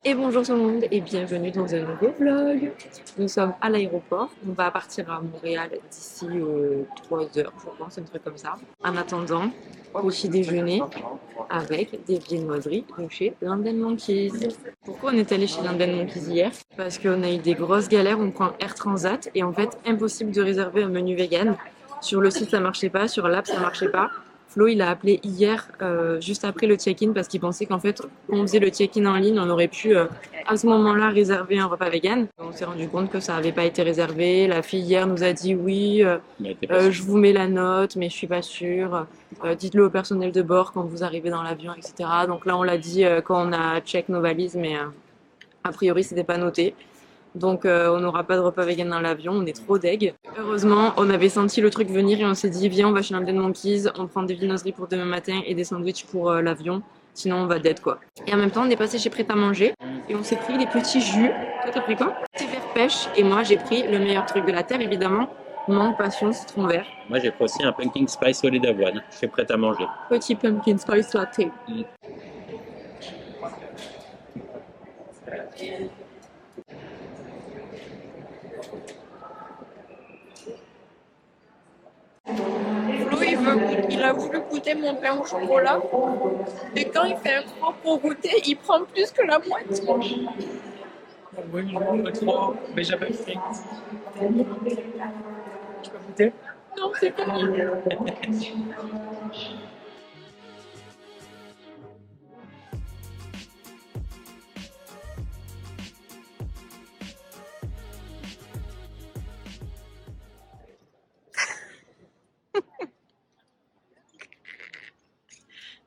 Et bonjour tout le monde et bienvenue dans un nouveau vlog. Nous sommes à l'aéroport. On va partir à Montréal d'ici 3 heures, je pense, un truc comme ça. En attendant, petit déjeuner avec des viennoiseries de chez London Monkeys. Pourquoi on est allé chez London Monkeys hier? Parce qu'on a eu des grosses galères. On prend Air Transat et en fait, impossible de réserver un menu vegan. Sur le site, ça marchait pas. Sur l'app, ça marchait pas. Flo, il a appelé hier, juste après le check-in, parce qu'il pensait qu'en fait, on faisait le check-in en ligne, on aurait pu à ce moment-là réserver un repas vegan. On s'est rendu compte que ça n'avait pas été réservé. La fille hier nous a dit oui, je vous mets la note, mais je suis pas sûre. Dites-le au personnel de bord quand vous arrivez dans l'avion, etc. Donc là, on l'a dit quand on a check nos valises, mais a priori, c'était pas noté. Donc on n'aura pas de repas vegan dans l'avion, on est trop deg. Heureusement, on avait senti le truc venir et on s'est dit viens, on va chez London Monkeys, on prend des viennoiseries pour demain matin et des sandwichs pour l'avion. Sinon on va dead quoi. Et en même temps on est passé chez Prêt à manger et on s'est pris des petits jus. Toi t'as pris quoi? Thé vert pêche et moi j'ai pris le meilleur truc de la terre évidemment, mangue, passion, citron vert. Moi, j'ai pris aussi un pumpkin spice au lait d'avoine. Je suis prête à manger. Petit pumpkin spice latte. Flo, il a voulu goûter mon pain au chocolat. Et quand il fait un croc pour goûter, il prend plus que la moitié. Oui, je trop, mais j'avais fait. Tu peux goûter? Non, c'est fini.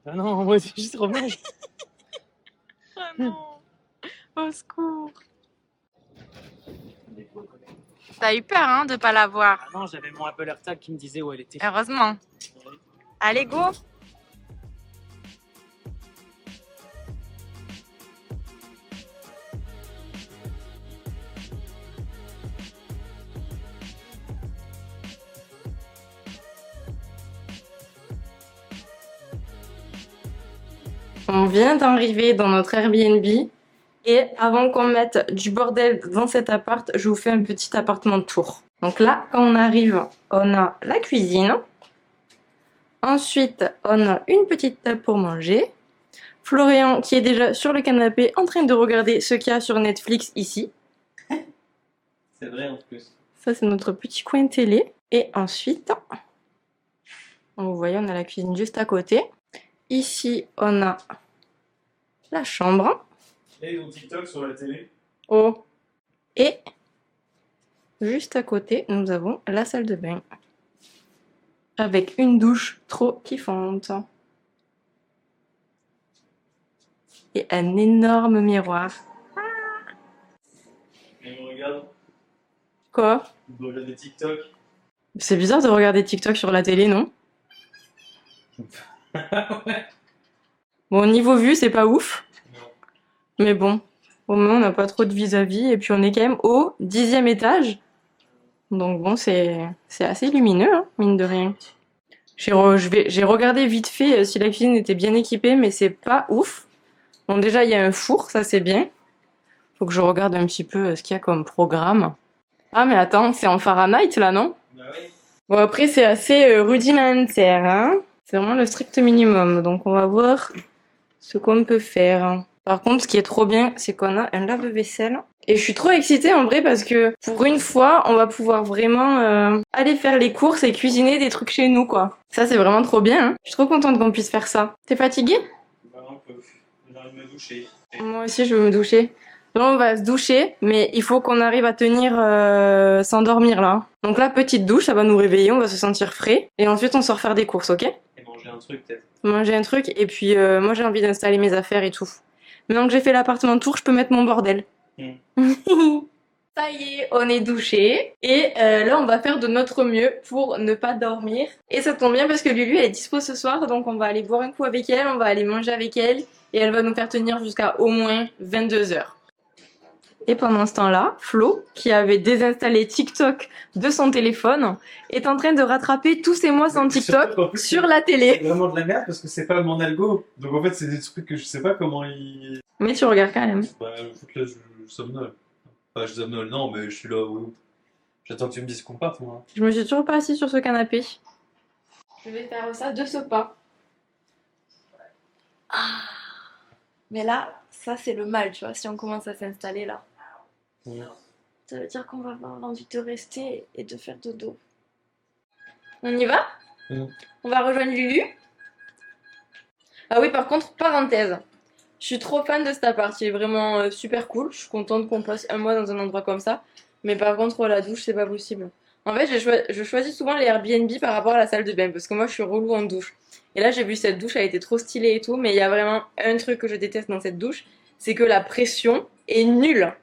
Ah non, moi c'est juste revenir. Ah non, au secours. T'as eu peur hein, de pas la voir. Ah non, j'avais mon Apple AirTag qui me disait où elle était. Heureusement. Allez, go. On vient d'arriver dans notre Airbnb et avant qu'on mette du bordel dans cet appart, je vous fais un petit appartement de tour. Donc là, quand on arrive, on a la cuisine. Ensuite, on a une petite table pour manger. Florian qui est déjà sur le canapé en train de regarder ce qu'il y a sur Netflix ici. C'est vrai en plus. Ça, c'est notre petit coin télé. Et ensuite, vous voyez, on a la cuisine juste à côté. Ici, on a la chambre. Et ils ont TikTok sur la télé. Oh. Et juste à côté, nous avons la salle de bain. Avec une douche trop kiffante. Et un énorme miroir. Et on regarde, Quoi? on regarde des TikTok. C'est bizarre de regarder TikTok sur la télé, non? Ouais. Bon, niveau vue, c'est pas ouf. Non. Mais bon, au moins, on n'a pas trop de vis-à-vis. Et puis, on est quand même au 10e étage. Donc bon, c'est assez lumineux, hein, mine de rien. J'ai regardé vite fait si la cuisine était bien équipée, mais c'est pas ouf. Bon, déjà, il y a un four, ça c'est bien. Faut que je regarde un petit peu ce qu'il y a comme programme. Ah, mais attends, c'est en Fahrenheit, là, non? Bah oui. Bon, après, c'est assez rudimentaire, hein. C'est vraiment le strict minimum. Donc, on va voir ce qu'on peut faire. Par contre, ce qui est trop bien, c'est qu'on a un lave-vaisselle. Et je suis trop excitée en vrai parce que pour une fois, on va pouvoir vraiment aller faire les courses et cuisiner des trucs chez nous, quoi. Ça, c'est vraiment trop bien, hein. Je suis trop contente qu'on puisse faire ça. T'es fatiguée? Bah un peu. J'ai envie de me doucher. Moi aussi, je veux me doucher. Là, on va se doucher, mais il faut qu'on arrive à tenir s'endormir là. Donc là, petite douche, ça va nous réveiller, on va se sentir frais. Et ensuite, on sort faire des courses, ok? Et manger un truc peut-être. Manger un truc, et puis moi, j'ai envie d'installer mes affaires et tout. Maintenant que j'ai fait l'appartement de tour, je peux mettre mon bordel. Ça y est, on est douché. Et là, on va faire de notre mieux pour ne pas dormir. Et ça tombe bien parce que Lulu, elle est dispo ce soir, donc on va aller boire un coup avec elle, on va aller manger avec elle. Et elle va nous faire tenir jusqu'à au moins 22 h. Et pendant ce temps-là, Flo, qui avait désinstallé TikTok de son téléphone, est en train de rattraper tous ses mois sans TikTok sur la C'est télé. vraiment de la merde parce que c'est pas mon algo. Donc en fait, c'est des trucs que je sais pas comment ils. Mais tu regardes quand même. Bah, écoute, là, je somnole. Enfin, je somnole, non, mais je suis là, oui. J'attends que tu me dises qu'on parte, moi. Je me suis toujours pas assise sur ce canapé. Je vais faire ça de ce pas. Ah. Mais là, ça c'est le mal, tu vois, si on commence à s'installer là. Ça veut dire qu'on va avoir envie de rester et de faire dodo. On y va? On va rejoindre Lulu. Ah oui, par contre, parenthèse. Je suis trop fan de cet appart, il est vraiment super cool. Je suis contente qu'on passe un mois dans un endroit comme ça. Mais par contre, la douche, c'est pas possible. En fait, je choisis souvent les Airbnb par rapport à la salle de bain parce que moi, je suis relou en douche. Et là, j'ai vu cette douche, elle était trop stylée et tout. Mais il y a vraiment un truc que je déteste dans cette douche, c'est que la pression est nulle.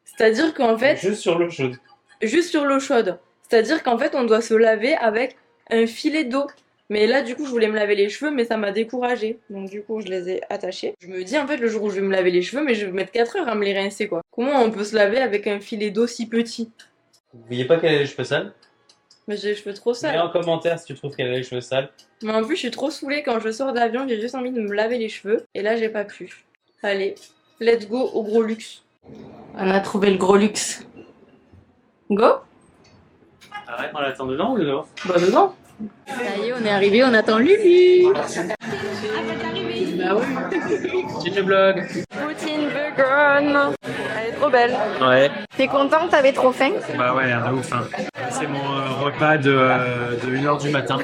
C'est-à-dire qu'en fait, Juste sur l'eau chaude. juste sur l'eau chaude. C'est-à-dire qu'en fait, on doit se laver avec un filet d'eau. Mais là, du coup, je voulais me laver les cheveux, mais ça m'a découragée. Donc, du coup, je les ai attachés. Je me dis, en fait, le jour où je vais me laver les cheveux, mais je vais mettre 4 heures à me les rincer, quoi. Comment on peut se laver avec un filet d'eau si petit? N'oubliez pas qu'elle a les cheveux sales. Mais j'ai les cheveux trop Mets sales. en commentaire si tu trouves qu'elle a les cheveux sales. Mais en plus, je suis trop saoulée quand je sors d'avion, j'ai juste envie de me laver les cheveux. Et là, j'ai pas pu. Allez, let's go au gros luxe. On a trouvé le gros luxe. Go? Arrête, on l'attend dedans ou dehors? Bah, dedans. Ça y est, on est arrivé, on attend Lulu. Bah oui. Petit vlog. Poutine vegan. Elle est trop belle. Ouais. T'es content? T'avais trop faim? Bah ouais, de ouf. Hein. C'est mon repas de 1h du matin.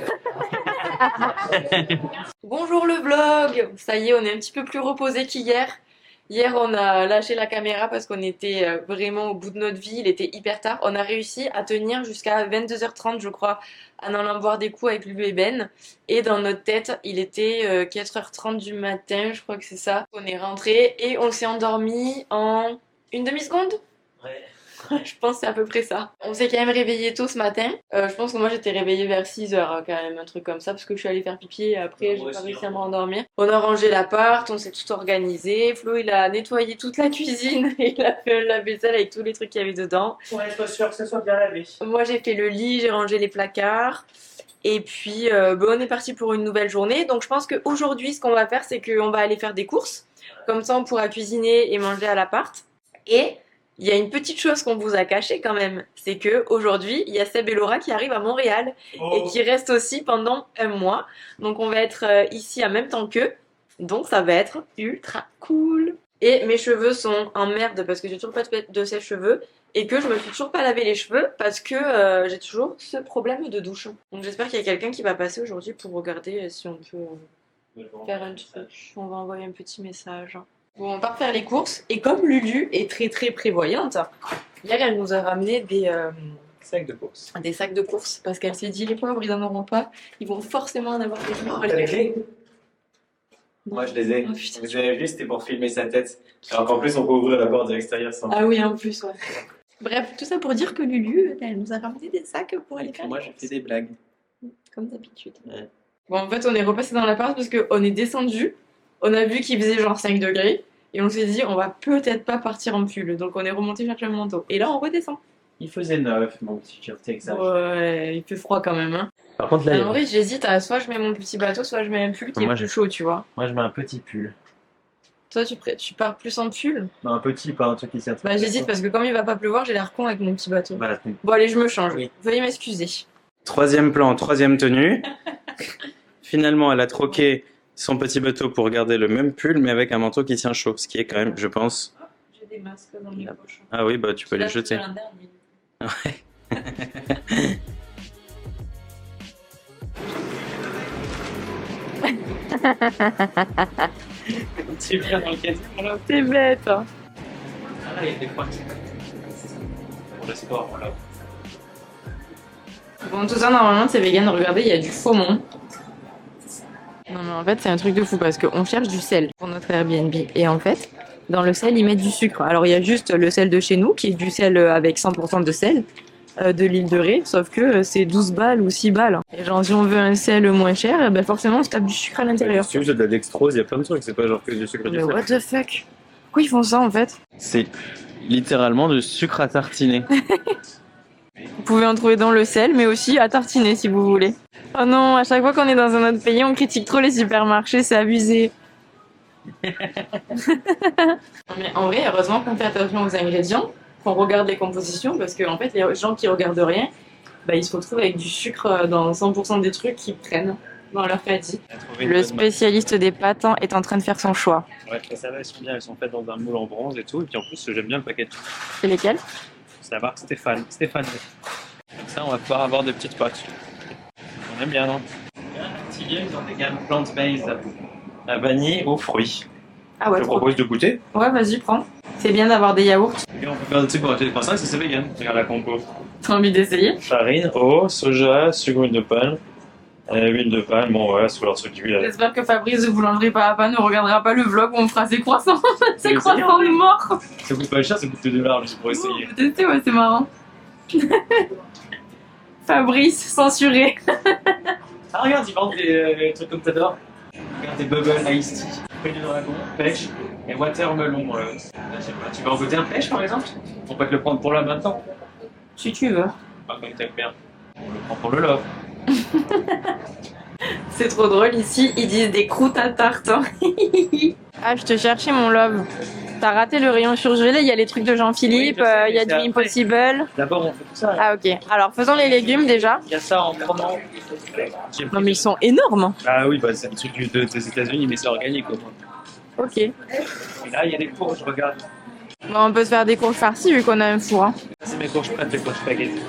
Bonjour le vlog. Ça y est, on est un petit peu plus reposé qu'hier. Hier, on a lâché la caméra parce qu'on était vraiment au bout de notre vie. Il était hyper tard. On a réussi à tenir jusqu'à 22h30, je crois, en allant boire des coups avec Lulu et Ben. Et dans notre tête, il était 4h30 du matin, je crois que c'est ça. On est rentré et on s'est endormi en une demi-seconde. Ouais. Je pense que c'est à peu près ça. On s'est quand même réveillé tôt ce matin. Je pense que moi j'étais réveillée vers 6h quand même, un truc comme ça, parce que je suis allée faire pipi et après j'ai pas réussi à me rendormir. On a rangé l'appart, on s'est tout organisé. Flo il a nettoyé toute la cuisine et il a fait la vaisselle avec tous les trucs qu'il y avait dedans. Pour être sûr que ce soit bien lavé. Moi j'ai fait le lit, j'ai rangé les placards. Et puis on est parti pour une nouvelle journée. Donc je pense qu'aujourd'hui ce qu'on va faire c'est qu'on va aller faire des courses. Comme ça on pourra cuisiner et manger à l'appart. Et il y a une petite chose qu'on vous a cachée quand même, c'est que aujourd'hui il y a Seb et Laura qui arrivent à Montréal et qui restent aussi pendant un mois. Donc on va être ici en même temps qu'eux, donc ça va être ultra cool. Et mes cheveux sont en merde parce que j'ai toujours pas de sèche-cheveux et que je me suis toujours pas lavé les cheveux parce que j'ai toujours ce problème de douche. Donc j'espère qu'il y a quelqu'un qui va passer aujourd'hui pour regarder si on peut faire un truc. On va envoyer un petit message. Bon, on part faire les courses et comme Lulu est très très prévoyante, hier elle nous a ramené des Sac de course. sacs de courses parce qu'elle s'est dit les pauvres ils en auront pas, ils vont forcément en avoir des jours. T'as les clés? Moi je les ai. Oh, putain. Vous avez vu, c'était pour filmer sa tête. Alors qu'en plus on peut ouvrir la porte de l'extérieur sans. Ah oui, en plus, ouais. Bref, tout ça pour dire que Lulu, elle nous a ramené des sacs pour aller faire Moi les je courses. fais des blagues. Comme d'habitude. Ouais. Bon, en fait, on est repassé dans l'appart parce qu'on est descendu, on a vu qu'il faisait genre 5 degrés et on s'est dit on va peut-être pas partir en pull. Donc on est remonté chercher un manteau. Et là, on redescend. Il faisait 9, mon petit shirt exact. Ouais, il fait froid quand même, hein. Par contre là, Alors, en vrai, j'hésite à soit je mets mon petit bateau, soit je mets un pull qui est Moi, plus chaud, tu vois. moi je mets un petit pull. Toi, tu pars plus en pull? Non, un petit, pas un truc qui s'y Bah, j'hésite parce que comme il va pas pleuvoir, j'ai l'air con avec mon petit bateau. Voilà. Bon, allez, je me change. Oui. Veuillez m'excuser. Troisième plan, troisième tenue. Finalement, elle a troqué son petit bateau pour garder le même pull, mais avec un manteau qui tient chaud, ce qui est quand même, je pense... J'ai des masques dans mes poches. Ah oui, bah tu peux les jeter. C'est bien dans le cadre. Voilà. C'est bête, hein. Ah, il y a des points. Pour le sport, voilà. Bon, tout ça, normalement, c'est vegan. Regardez, il y a du saumon. Non, mais en fait, c'est un truc de fou parce qu'on cherche du sel pour notre Airbnb. Et en fait, dans le sel, ils mettent du sucre. Alors, il y a juste le sel de chez nous, qui est du sel avec 100% de sel de l'île de Ré. Sauf que c'est 12 balles ou 6 balles. Et genre, si on veut un sel moins cher, ben forcément, on se tape du sucre à l'intérieur. Si tu veux, j'ai de la dextrose, il y a plein de trucs, c'est pas genre que du sucre et du Mais sel. what the fuck? Pourquoi ils font ça, en fait? C'est littéralement de sucre à tartiner. Vous pouvez en trouver dans le sel, mais aussi à tartiner si vous voulez. Oh non, à chaque fois qu'on est dans un autre pays, on critique trop les supermarchés, c'est abusé. Mais en vrai, heureusement qu'on fait attention aux ingrédients, qu'on regarde les compositions, parce que en fait, les gens qui regardent rien, bah, ils se retrouvent avec du sucre dans 100% des trucs qu'ils prennent dans leur caddie. Le spécialiste des pâtes est en train de faire son choix. Ouais, ça va, elles sont bien, elles sont faites dans un moule en bronze et tout. Et puis en plus, j'aime bien le paquet. C'est lesquels? C'est la marque Stéphane. Comme ça, on va pouvoir avoir des petites pâtes. On aime bien, non? Ils ont des gammes plant-based à vanille aux fruits. Ah ouais, Je te propose de goûter. Ouais, vas-y, prends. C'est bien d'avoir des yaourts. Et on peut faire des trucs pour acheter des croissants si c'est vegan. Regarde la compo. T'as envie d'essayer? Farine, eau, soja, sucre d'huile de palme. Huile de palme, bon voilà, c'est leur truc d'huile. J'espère que Fabrice de Boulangerie Pas ne regardera pas le vlog où on fera ses croissants. Ses Oui, croissants de mort. Ça coûte pas cher, ça coûte 2 $ juste pour essayer. On peut tester, ouais, c'est marrant. Fabrice, censuré. Ah regarde, ils vendent des trucs comme t'adores. Regarde des bubble iced tea, fruits de dragon, pêche et watermelon. Je sais pas, tu veux en goûter un pêche par exemple? On peut te le prendre pour là maintenant. Si tu veux. Pas comme t'aimes bien. On le prend pour le love. C'est trop drôle, ici, ils disent des croûtes à tarte. Hein. Ah, je te cherchais mon love. T'as raté le rayon surgelé, il y a les trucs de Jean-Philippe, Oui, je sais, il y a mais du c'est Impossible. D'abord on fait tout ça. Ah ok, alors faisons les légumes déjà. Il y a ça en promo. Non mais ils sont énormes. Ah oui, bah, c'est des trucs des États-Unis, mais c'est organique au moins. Ok. Et là, il y a des courges, regarde. Bon, on peut se faire des courges farcies vu qu'on a un four. Hein. C'est mes courges prêtes, les courges spaghetti.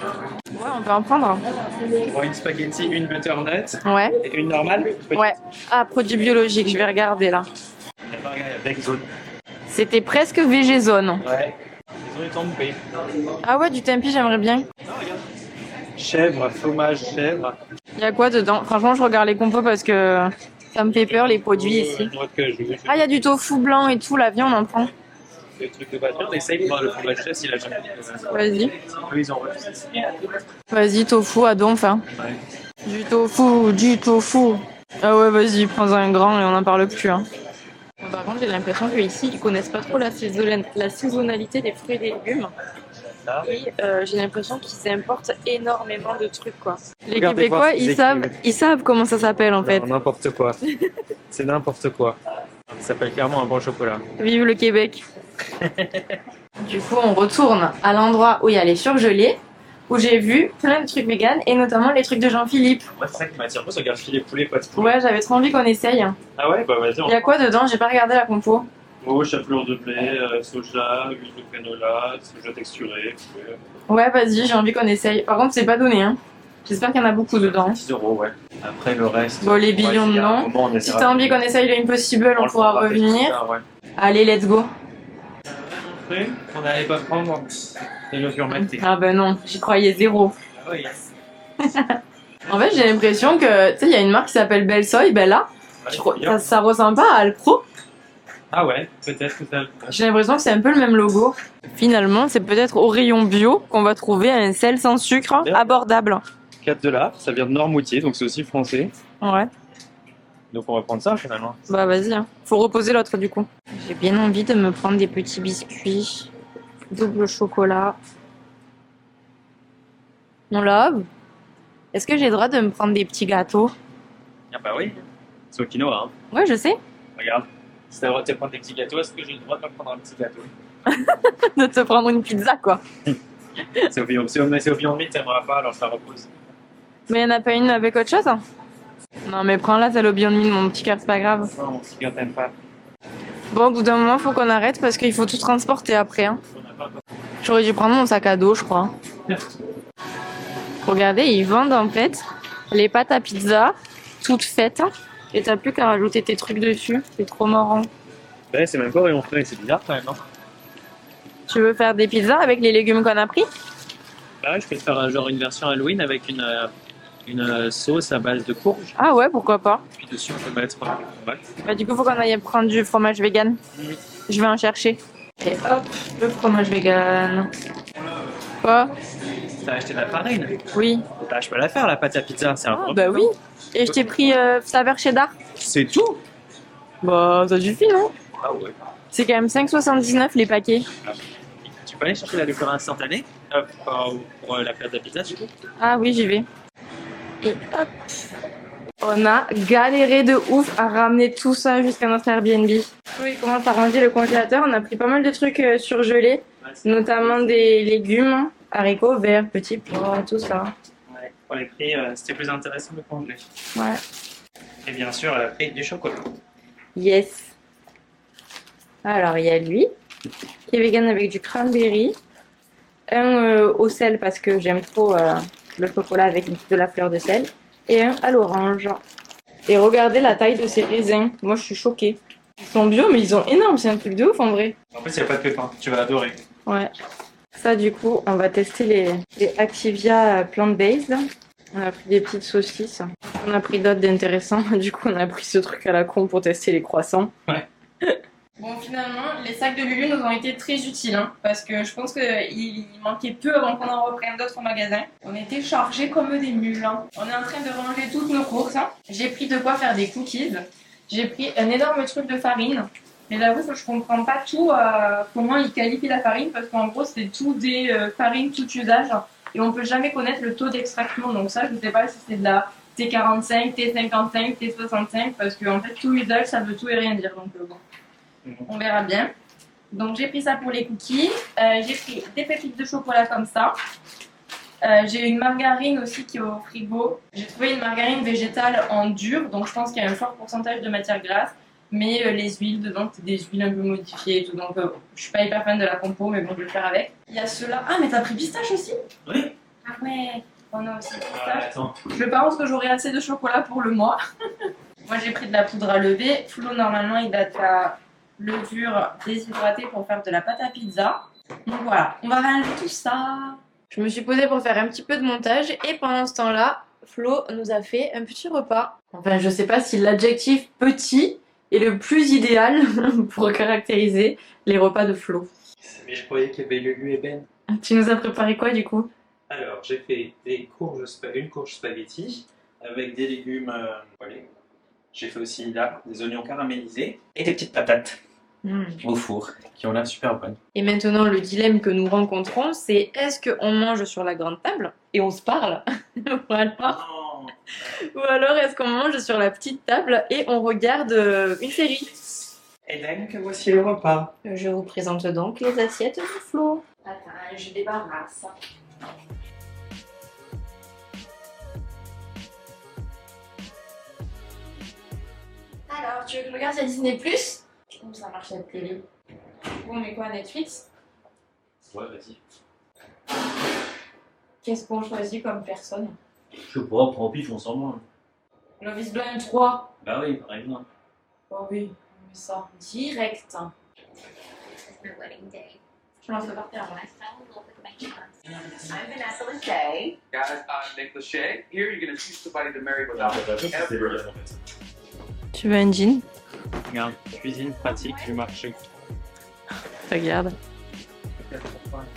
Ouais, on peut en prendre. Bon, une spaghetti, une butternut Ouais. et une normale. Ouais. Ah, produits biologiques, je vais regarder là. Il y a pas regarde, il y a Bake Zone. C'était presque végézone. Ouais. Ils ont du tempeh. Ah ouais, du tempeh, j'aimerais bien. Chèvre, fromage, chèvre. Il y a quoi dedans? Franchement, je regarde les compos parce que ça me fait peur les produits ici. Noix de cajou. Ah, il y a du tofu blanc et tout, la viande, on en prend. Le truc de voiture, on essaye de voir le fromage chèvre s'il a jamais. Vas-y. Eux, ils ont refusé. Vas-y, tofu à donf. Hein. Ouais. Du tofu. Ah ouais, vas-y, prends un grand et on n'en parle plus. Hein. Par contre, j'ai l'impression qu'ici, ils connaissent pas trop la saisonnalité des fruits et des légumes. Et j'ai l'impression qu'ils importent énormément de trucs, quoi. Les Regardez voir Québécois, ce qu'ils ils savent comment ça s'appelle, en fait. Non, n'importe quoi. C'est n'importe quoi. Ça s'appelle clairement un bon chocolat. Vive le Québec. Du coup, on retourne à l'endroit où il y a les surgelés, où j'ai vu plein de trucs vegan, et notamment les trucs de Jean-Philippe. Moi, c'est ça qui m'attire. Moi, ça regarde filet poulet, pas de poulet. Ouais, j'avais trop envie qu'on essaye. Ah ouais, bah vas-y. Il y a quoi dedans? J'ai pas regardé la compo. Oh, chapelure de blé, soja, huile de canola, soja texturé. Ouais, vas-y, j'ai envie qu'on essaye. Par contre, c'est pas donné, hein. J'espère qu'il y en a beaucoup dedans. 10 €, ouais. Après, le reste. Bon, les billions, ouais, non. Si t'as envie qu'on essaye le Impossible, on pourra revenir. Ouais. Allez, let's go. Après, on n'allait pas prendre les levures matées. Ah ben non, j'y croyais zéro. Ah oui. En fait, j'ai l'impression que, tu sais, il y a une marque qui s'appelle Belsoy, ben là, ça ressemble pas à Alpro. Ah ouais, peut-être que ça. J'ai l'impression que c'est un peu le même logo. Finalement, c'est peut-être au rayon bio qu'on va trouver un sel sans sucre abordable. 4 $, ça vient de Noirmoutier, donc c'est aussi français. Ouais. Donc on va prendre ça finalement. Bah vas-y, hein. Faut reposer l'autre du coup. J'ai bien envie de me prendre des petits biscuits, double chocolat. Mon love, est-ce que j'ai le droit de me prendre des petits gâteaux? Ah bah oui, c'est au quinoa. Hein. Ouais, je sais. Regarde, si t'as le droit de te prendre des petits gâteaux, est-ce que j'ai le droit de me prendre un petit gâteau? De te prendre une pizza, quoi. C'est au Beyond Meat, t'aimeras pas, alors ça repose. Mais y'en a pas une avec autre chose? Non, mais prends-la, celle au Beyond Meat, mon petit cœur, c'est pas grave. Non, mon petit gars t'aime pas. Bon, au bout d'un moment, faut qu'on arrête parce qu'il faut tout transporter après. Hein. J'aurais dû prendre mon sac à dos, je crois. Regardez, ils vendent en fait les pâtes à pizza toutes faites. Et t'as plus qu'à rajouter tes trucs dessus. C'est trop marrant. Ouais, c'est même pas rayon frais, c'est bizarre quand même. Hein. Tu veux faire des pizzas avec les légumes qu'on a pris? Bah ouais, je peux te faire genre une version Halloween avec une sauce à base de courge. Ah ouais, pourquoi pas. Puis dessus, on peut mettre tomate. Bah, du coup, faut qu'on aille prendre du fromage vegan. Je vais en chercher. Et hop, le fromage vegan. Quoi? T'as acheté de la farine? Oui. Bah, je peux la faire, la pâte à pizza, c'est un Ah, bah oui. Et je t'ai pris saveur cheddar. C'est tout? Bah, ça suffit, non? Ah ouais. C'est quand même 5,79 les paquets. Tu Tu peux aller chercher la liqueur instantanée pour la perte de pizza, du coup? Ah oui, j'y vais. Et hop. On a galéré de ouf à ramener tout ça jusqu'à notre Airbnb. Oui, il commence à ranger le congélateur. On a pris pas mal de trucs surgelés, notamment des légumes, haricots verts, petits pois, tout ça. Ouais, pour les prix, c'était plus intéressant de congeler. Ouais. Et bien sûr, elle a pris du chocolat. Yes. Alors, il y a lui, qui est vegan avec du cranberry. Un au sel parce que j'aime trop le chocolat avec de la fleur de sel. Et un à l'orange. Et regardez la taille de ces raisins. Moi, je suis choquée. Ils sont bio, mais ils sont énormes. C'est un truc de ouf en vrai. En plus, il n'y a pas de pépins. Tu vas adorer. Ouais. Ça, du coup, on va tester les Activia plant-based. On a pris des petites saucisses. On a pris d'autres d'intéressants. Du coup, on a pris ce truc à la con pour tester les croissants. Ouais. Bon, finalement, les sacs de Lulu nous ont été très utiles, hein, parce que je pense qu'il manquait peu avant qu'on en reprenne d'autres au magasin. On était chargés comme des mules. Hein. On est en train de ranger toutes nos courses. Hein. J'ai pris de quoi faire des cookies. J'ai pris un énorme truc de farine. Mais j'avoue que je comprends pas tout comment ils qualifient la farine, parce qu'en gros, c'est tout des farines tout usage. Et on peut jamais connaître le taux d'extraction. Donc ça, je sais pas si c'est de la T45, T55, T65, parce qu'en fait, tout usage, ça veut tout et rien dire. Donc bon. On verra bien. Donc j'ai pris ça pour les cookies. J'ai pris des pépites de chocolat comme ça. J'ai une margarine aussi qui est au frigo. J'ai trouvé une margarine végétale en dur, donc je pense qu'il y a un fort pourcentage de matière grasse. Mais les huiles dedans, c'est des huiles un peu modifiées et tout. Donc je suis pas hyper fan de la compo, mais bon, je vais le faire avec. Il y a ceux-là. Ah, mais t'as pris pistache aussi? Oui. Ah ouais, on a aussi pistache. Attends. Je pense que j'aurai assez de chocolat pour le mois. Moi j'ai pris de la poudre à lever. Flo, normalement, il a de la levure déshydratée pour faire de la pâte à pizza. Donc voilà, on va ranger tout ça. Je me suis posée pour faire un petit peu de montage et pendant ce temps-là, Flo nous a fait un petit repas. Enfin, je sais pas si l'adjectif petit est le plus idéal pour caractériser les repas de Flo. Mais je croyais qu'il y avait Lulu et Ben. Tu nous as préparé quoi du coup? Alors, j'ai fait une courge spaghetti avec des légumes poêlés. J'ai fait aussi là des oignons caramélisés et des petites patates au four qui ont l'air super bonnes. Et maintenant, le dilemme que nous rencontrons, c'est est-ce qu'on mange sur la grande table et on se parle ou alors est-ce qu'on mange sur la petite table et on regarde une série? Hélène, que voici le repas. Je vous présente donc les assiettes de Flo. Attends, je débarrasse. Alors, tu veux que je regarde sur Disney+? Comment ça marche la télé? On met quoi, Netflix? Ouais, vas-y. Qu'est-ce qu'on choisit comme personne? Je sais pas, prends pif, on s'en branle. Love is Blind 3. Bah oui, par exemple. Oh oui, on met ça direct. Your wedding day. Je lance par terre. I fell in love with my chance. I'm Vanessa Lachey. Guys, I'm Nick Lachey. Here, you're gonna choose somebody to marry without ever. Tu veux un jean? Regarde, cuisine pratique du marché. Regarde.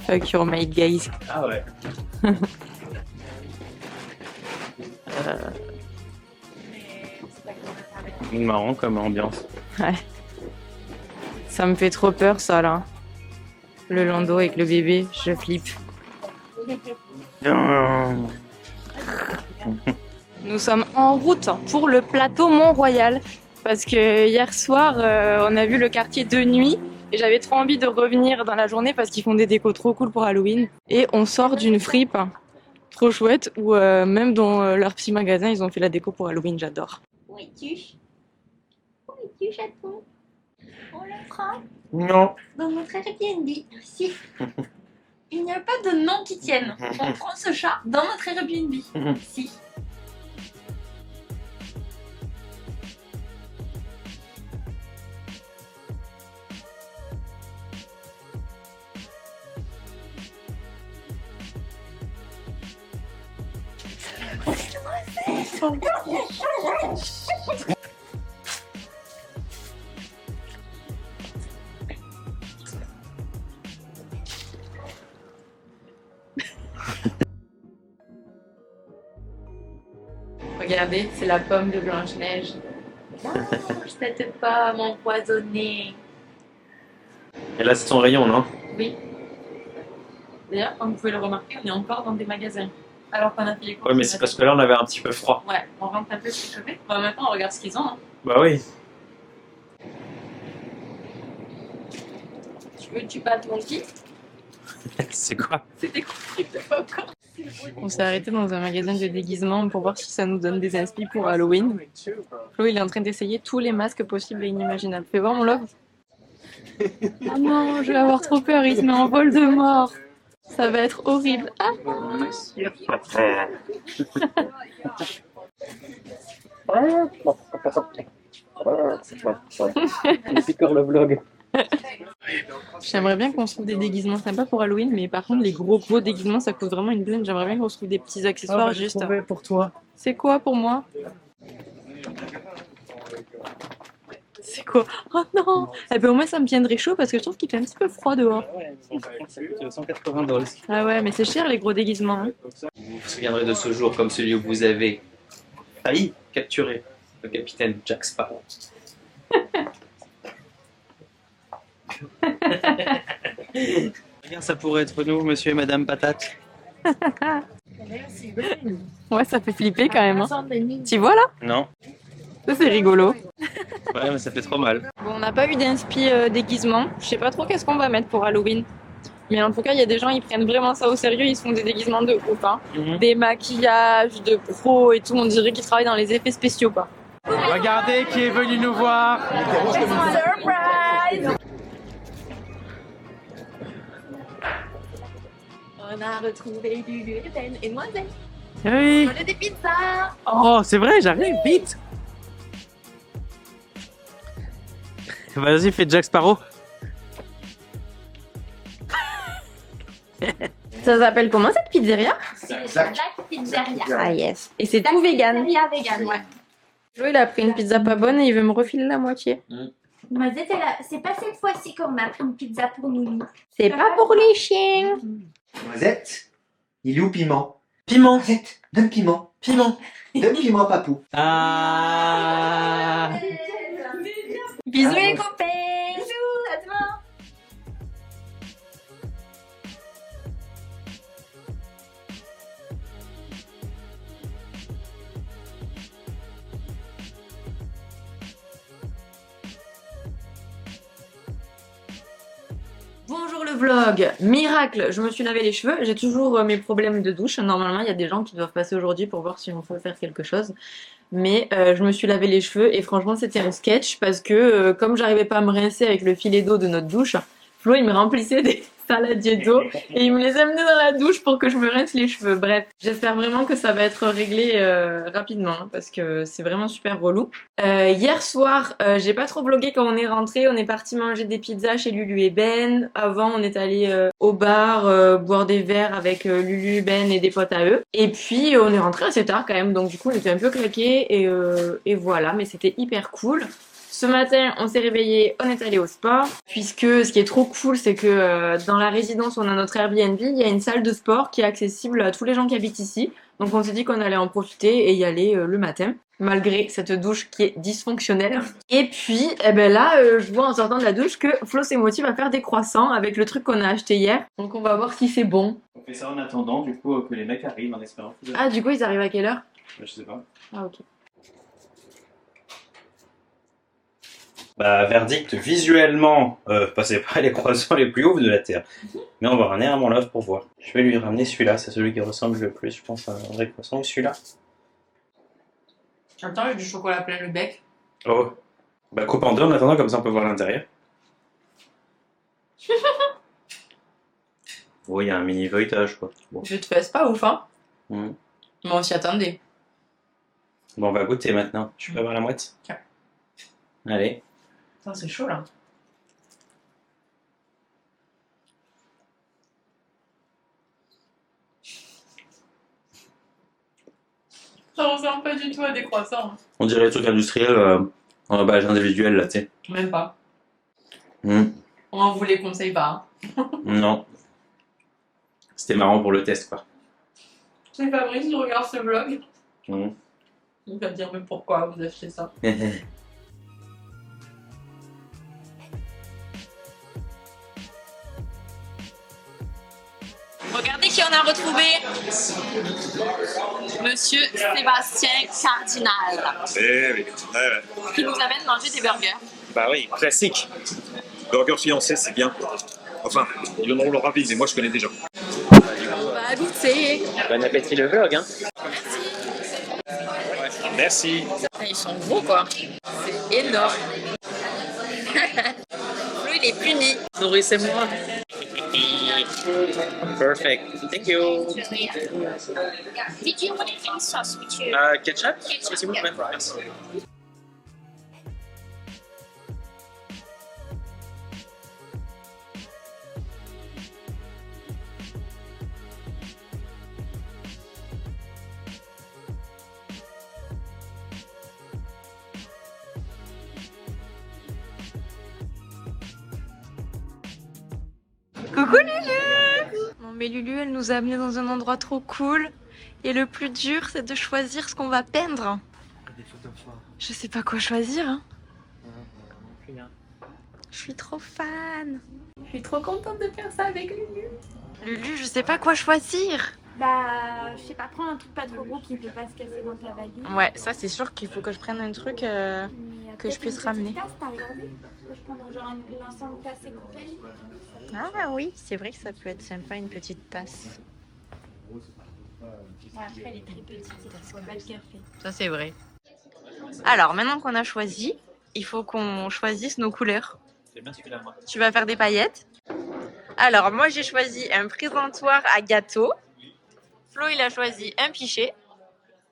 Fuck your mate, guys. Ah ouais. Marrant comme ambiance. Ouais. Ça me fait trop peur, ça, là. Le landau avec le bébé, je flippe. Nous sommes en route pour le plateau Mont-Royal. Parce que hier soir, on a vu le quartier de nuit. Et j'avais trop envie de revenir dans la journée parce qu'ils font des décos trop cool pour Halloween. Et on sort d'une fripe trop chouette où même dans leur petit magasin, ils ont fait la déco pour Halloween. J'adore. Où es-tu? Où es-tu, chaton? On le prend Non. dans notre Airbnb. Si. Il n'y a pas de nom qui tienne. On prend ce chat dans notre Airbnb. Si. Regardez, c'est la pomme de Blanche-Neige. Cette pomme empoisonnée. Et là, c'est son rayon, non? Oui. D'ailleurs, comme vous pouvez le remarquer, on est encore dans des magasins. Alors qu'on a fait les courses. Ouais, mais c'est parce que là, on avait un petit peu froid. Ouais, on rentre un peu s'échauffer. Bon, maintenant, on regarde ce qu'ils ont. Hein. Bah oui. Tu veux que tu battes mon pied? C'est quoi? C'était quoi? Pas encore. On s'est arrêté dans un magasin de déguisement pour voir si ça nous donne des inspi pour Halloween. Flo, il est en train d'essayer tous les masques possibles et inimaginables. Fais voir mon love. Oh non, je vais avoir trop peur, il se met en vol de mort. Ça va être horrible. Ah. le vlog. J'aimerais bien qu'on se trouve des déguisements sympas pour Halloween, mais par contre, les gros déguisements, ça coûte vraiment une blinde. J'aimerais bien qu'on se trouve des petits accessoires juste. Pour toi. C'est quoi pour moi? C'est quoi? Oh non! Eh ben, au moins, ça me tiendrait chaud parce que je trouve qu'il fait un petit peu froid dehors. Ouais, ça coûte 180 $. Ah ouais, mais c'est cher les gros déguisements. Hein. Vous vous souviendrez de ce jour comme celui où vous avez failli capturer le capitaine Jack Sparrow. Regarde, ça pourrait être nous, monsieur et madame Patate. Ouais, ça fait flipper quand même. Hein. Tu vois là? Non. Ça, c'est rigolo. Ouais, mais ça fait trop mal. Bon, on n'a pas eu d'inspi déguisement. Je sais pas trop qu'est-ce qu'on va mettre pour Halloween. Mais en tout cas, il y a des gens, ils prennent vraiment ça au sérieux. Ils se font des déguisements de ouf. Hein. Des maquillages, de pros et tout. On dirait qu'ils travaillent dans les effets spéciaux, quoi. Regardez qui est venu nous voir. Surprise! On a retrouvé Lulu et Ben et Noisette. Oui. On a des pizzas! Oh, c'est vrai, j'arrive, vite. Vas-y, fais Jack Sparrow. Ça s'appelle comment cette pizzeria? C'est Black Pizzeria. Ah yes. Et c'est tout vegan. Pizzeria vegan, ouais. Joe, il a pris une pizza pas bonne et il veut me refiler la moitié. Noisette, c'est pas cette fois-ci qu'on a pris une pizza pour nous. C'est pas pour les chiens. Noisette, il est où piment? Piment. Noisette, donne piment. Piment. Donne piment, papou. Ah. Bisous Les copains! Bisous, à demain! Bonjour le vlog. Miracle, je me suis lavé les cheveux. J'ai toujours mes problèmes de douche. Normalement, il y a des gens qui doivent passer aujourd'hui pour voir si on peut faire quelque chose. Mais je me suis lavé les cheveux et franchement, c'était un sketch parce que comme j'arrivais pas à me rincer avec le filet d'eau de notre douche, Flo, il me remplissait des saladiers d'eau et il me les amenait dans la douche pour que je me rince les cheveux. Bref, j'espère vraiment que ça va être réglé rapidement hein, parce que c'est vraiment super relou. Hier soir, j'ai pas trop vlogué quand on est rentré. On est parti manger des pizzas chez Lulu et Ben. Avant, on est allé au bar boire des verres avec Lulu, Ben et des potes à eux. Et puis, on est rentré assez tard quand même. Donc du coup, on était un peu claqués et voilà. Mais c'était hyper cool. Ce matin, on s'est réveillé, on est allé au sport, puisque ce qui est trop cool, c'est que dans la résidence où on a notre Airbnb, il y a une salle de sport qui est accessible à tous les gens qui habitent ici. Donc on s'est dit qu'on allait en profiter et y aller le matin, malgré cette douche qui est dysfonctionnelle. Et puis, eh ben là, je vois en sortant de la douche que Flo s'est motivé à faire des croissants avec le truc qu'on a acheté hier. Donc on va voir si c'est bon. On fait ça en attendant, du coup, que les mecs arrivent en espérant. Ah, du coup, ils arrivent à quelle heure? Je sais pas. Ah, ok. Bah, verdict, visuellement, c'est pas les croissants les plus hauts de la Terre. Mais on va ramener à mon love pour voir. Je vais lui ramener celui-là, c'est celui qui ressemble le plus, je pense, à un vrai croissant. Ou celui-là. Attends, j'ai du chocolat plein le bec. Oh. Bah, coupe en deux en attendant, comme ça on peut voir l'intérieur. Oh, il y a un mini feuilletage, quoi. Bon. Je te fais pas ouf, hein? Mm. Mais on s'y attendait. Bon, on va goûter maintenant. Je peux avoir la moite? Tiens. Allez. Putain, c'est chaud là. Ça ressemble pas du tout à des croissants. On dirait les trucs industriels en emballage individuel, là, tu sais. Même pas. Mm. On vous les conseille pas. Hein. Non. C'était marrant pour le test, quoi. C'est Fabrice, je regarde ce vlog. Mm. Il va dire mais pourquoi vous achetez ça. Regardez qui on a retrouvé. Monsieur Sébastien Cardinal. Eh oui, ouais. Qui nous amène manger des burgers. Bah oui, classique. Burger fiancé, c'est bien. Enfin, ils donneront leur avis, mais moi je connais déjà. On va goûter. Bon appétit le vlog, hein. Merci. Ils sont gros quoi. C'est énorme. Lui il est puni. Nourrissez-moi. Perfect. Thank you. Did you want any sauce with you? Ketchup? S'il vous plaît. Merci. Coucou Lulu. Bon mais Lulu elle nous a amenés dans un endroit trop cool. Et le plus dur c'est de choisir ce qu'on va peindre. Je sais pas quoi choisir hein. Je suis trop fan. Je suis trop contente de faire ça avec Lulu. Lulu je sais pas quoi choisir. Bah, je sais pas, prends un truc pas trop gros qui ne peut pas se casser dans ta valise. Ouais ça c'est sûr qu'il faut que je prenne un truc que je puisse ramener. T'as regardé? Je peux prendre genre une ensemble cassée coupée. Ah oui c'est vrai que ça peut être sympa une petite tasse. Après, elle est très petite, ça ne boit pas le café. Ça c'est vrai. Alors maintenant qu'on a choisi, il faut qu'on choisisse nos couleurs. C'est bien, tu fais la main. Tu vas faire des paillettes. Alors moi j'ai choisi un présentoir à gâteau. Flo il a choisi un pichet.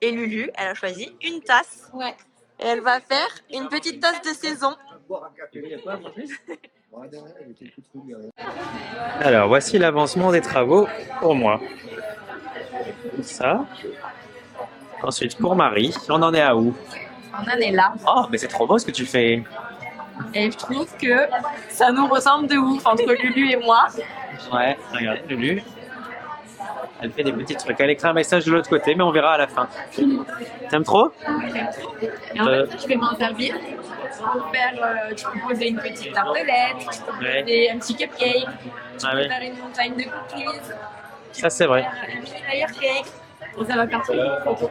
Et Lulu elle a choisi une tasse. Ouais. Et elle va faire une petite tasse de saison. Alors, voici l'avancement des travaux pour moi. Ça. Ensuite, pour Marie, on en est à où? On en est là. Oh, mais c'est trop beau ce que tu fais. Et je trouve que ça nous ressemble de ouf entre Lulu et moi. Ouais, regarde, Lulu. Elle fait des petits trucs. Elle écrit un message de l'autre côté, mais on verra à la fin. T'aimes trop? Et en fait, je vais m'en servir pour faire, tu peux poser une petite tartelette, tu peux poser un petit cupcake, tu peux faire une montagne de cookies, Ça, c'est vrai. faire un mini layer cake. Et ça va faire trop de photos.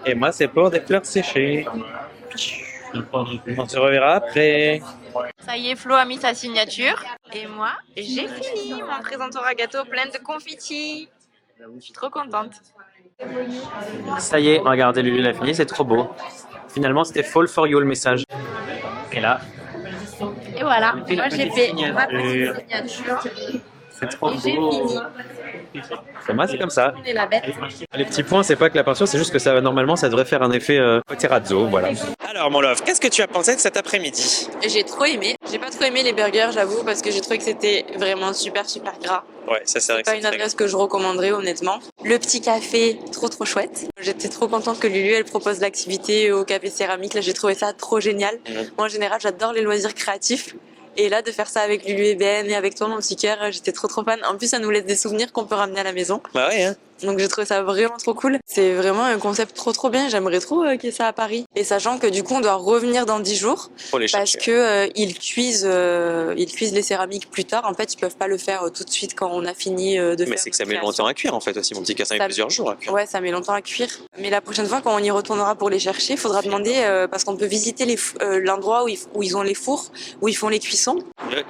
Et moi, c'est pour des fleurs séchées. On se reverra après. Ça y est, Flo a mis sa signature. Et moi, j'ai fini mon présentoir à gâteau plein de confettis. Je suis trop contente. Ça y est, regardez, Lulu l'a fini, c'est trop beau. Finalement, c'était Fall for You le message. Et là, Et voilà, moi j'ai fait ma petite signature. c'est trop Et j'ai beau. fini. Et moi, c'est comme ça. On est la bête. Les petits points, c'est pas que la peinture, c'est juste que ça, normalement, ça devrait faire un effet terrazzo, voilà. Alors, mon love, qu'est-ce que tu as pensé de cet après-midi? J'ai trop aimé. J'ai pas trop aimé les burgers, j'avoue, parce que j'ai trouvé que c'était vraiment super gras. Ouais, ça c'est vrai que Pas c'est une très adresse que je recommanderais honnêtement. Le petit café, trop chouette. J'étais trop contente que Lulu elle propose l'activité au café céramique. Là j'ai trouvé ça trop génial. Moi en général j'adore les loisirs créatifs. Et là de faire ça avec Lulu et Ben et avec toi mon petit cœur, j'étais trop fan. En plus ça nous laisse des souvenirs qu'on peut ramener à la maison. Bah ouais, hein. Donc j'ai trouvé ça vraiment trop cool. C'est vraiment un concept trop bien. J'aimerais trop qu'il y ait ça à Paris. Et sachant que du coup on doit revenir dans 10 jours. Faut les Parce chercher. que ils cuisent les céramiques plus tard. En fait, ils peuvent pas le faire tout de suite quand on a fini de faire. Mais c'est que ça notre met création. longtemps à cuire en fait aussi, mon petit cas, ça met Ça- plusieurs jours à cuire. Ouais, ça met longtemps à cuire. Mais la prochaine fois, quand on y retournera pour les chercher, il faudra demander parce qu'on peut visiter l'endroit où ils ont les fours, où ils font les cuissons.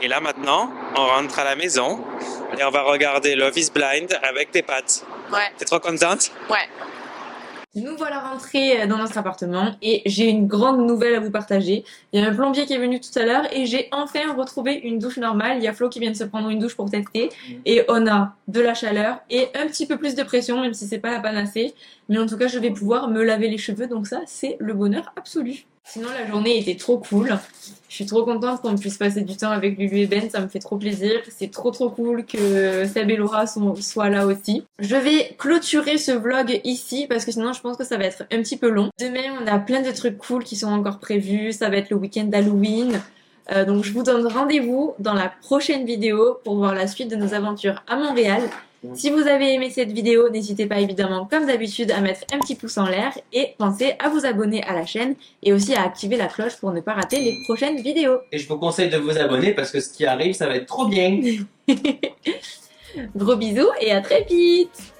Et là maintenant, on rentre à la maison et on va regarder Love is Blind avec tes pattes. Ouais. T'es trop contente? Ouais. Nous voilà rentrés dans notre appartement et j'ai une grande nouvelle à vous partager. Il y a un plombier qui est venu tout à l'heure et j'ai enfin retrouvé une douche normale. Il y a Flo qui vient de se prendre une douche pour tester et on a de la chaleur et un petit peu plus de pression, même si c'est pas la panacée. Mais en tout cas, je vais pouvoir me laver les cheveux, donc ça, c'est le bonheur absolu. Sinon, la journée était trop cool. Je suis trop contente qu'on puisse passer du temps avec Lulu et Ben, ça me fait trop plaisir. C'est trop cool que Seb et Laura soient là aussi. Je vais clôturer ce vlog ici parce que sinon je pense que ça va être un petit peu long. Demain, on a plein de trucs cool qui sont encore prévus. Ça va être le week-end d'Halloween. Donc je vous donne rendez-vous dans la prochaine vidéo pour voir la suite de nos aventures à Montréal. Si vous avez aimé cette vidéo, n'hésitez pas évidemment comme d'habitude à mettre un petit pouce en l'air et pensez à vous abonner à la chaîne et aussi à activer la cloche pour ne pas rater les prochaines vidéos. Et je vous conseille de vous abonner parce que ce qui arrive, ça va être trop bien. Gros bisous et à très vite.